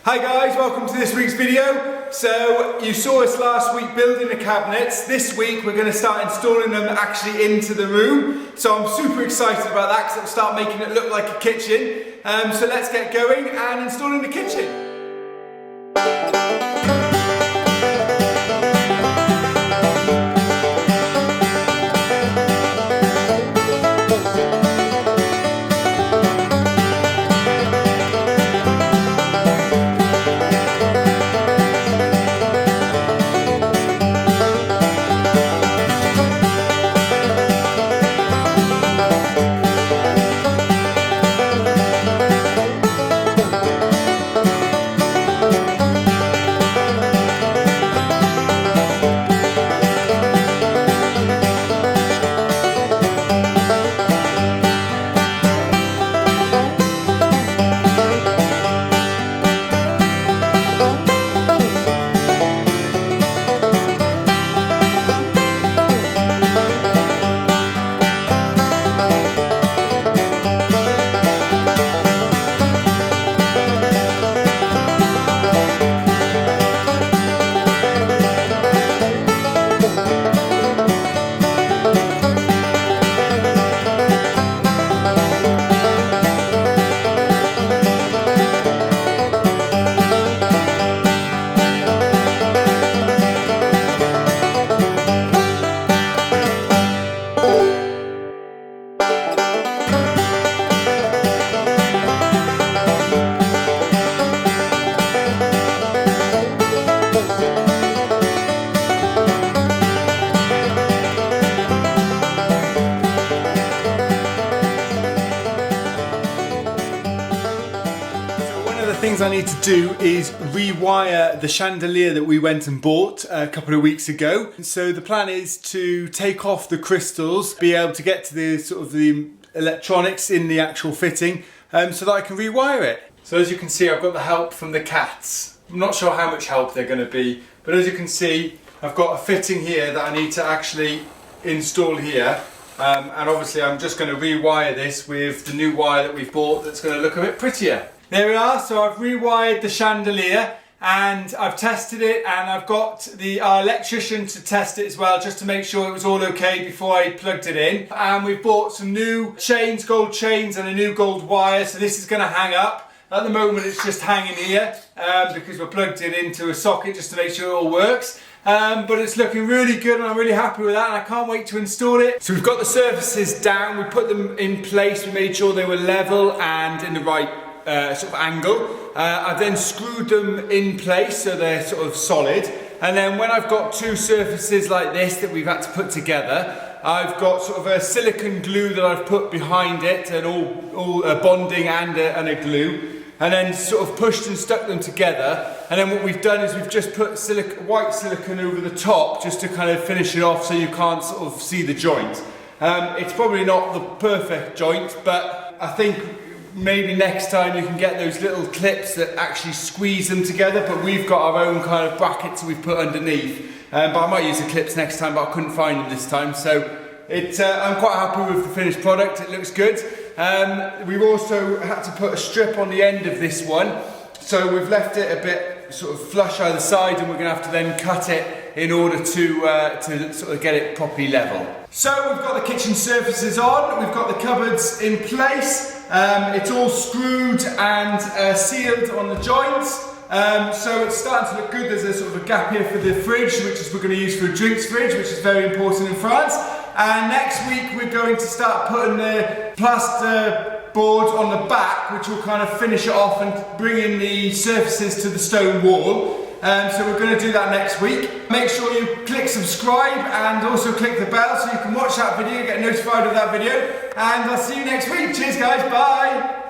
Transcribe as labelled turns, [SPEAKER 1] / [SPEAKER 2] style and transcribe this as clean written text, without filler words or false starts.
[SPEAKER 1] Hi guys, welcome to this week's video. So you saw us last week building the cabinets. This week we're going to start installing them actually into the room. So I'm super excited about that because it'll start making it look like a kitchen. So let's get going and installing the kitchen. Things I need to do is rewire the chandelier that we went and bought a couple of weeks ago. So the plan is to take off the crystals, be able to get to the sort of the electronics in the actual fitting, so that I can rewire it. So as you can see, I've got the help from the cats. I'm not sure how much help they're going to be, but as you can see, I've got a fitting here that I need to actually install here. And obviously I'm just going to rewire this with the new wire that we've bought that's going to look a bit prettier. There we are, so I've rewired the chandelier and I've tested it, and I've got our electrician to test it as well, just to make sure it was all okay before I plugged it in. And we've bought some new chains, gold chains, and a new gold wire, so this is going to hang up. At the moment it's just hanging here because we're plugged it into a socket just to make sure it all works. But it's looking really good and I'm really happy with that, and I can't wait to install it. So we've got the surfaces down, we put them in place, we made sure they were level and in the right sort of angle. I've then screwed them in place so they're sort of solid, and then when I've got two surfaces like this that we've had to put together, I've got sort of a silicone glue that I've put behind it, and all bonding and a glue, and then sort of pushed and stuck them together. And then what we've done is we've just put white silicone over the top just to kind of finish it off so you can't sort of see the joint. It's probably not the perfect joint, but I think maybe next time you can get those little clips that actually squeeze them together, but we've got our own kind of brackets we've put underneath. But I might use the clips next time, but I couldn't find them this time, so I'm quite happy with the finished product. It looks good. We've also had to put a strip on the end of this one, so we've left it a bit sort of flush either side, and we're going to have to then cut it in order to sort of get it properly level. So we've got the kitchen surfaces on, we've got the cupboards in place, it's all screwed and sealed on the joints, so it's starting to look good. There's a sort of a gap here for the fridge, which we're going to use for a drinks fridge, which is very important in France. And next week we're going to start putting the plaster board on the back, which will kind of finish it off and bring in the surfaces to the stone wall. So we're going to do that next week. Make sure you click subscribe and also click the bell so you can watch that video, get notified of that video. And I'll see you next week. Cheers guys, bye!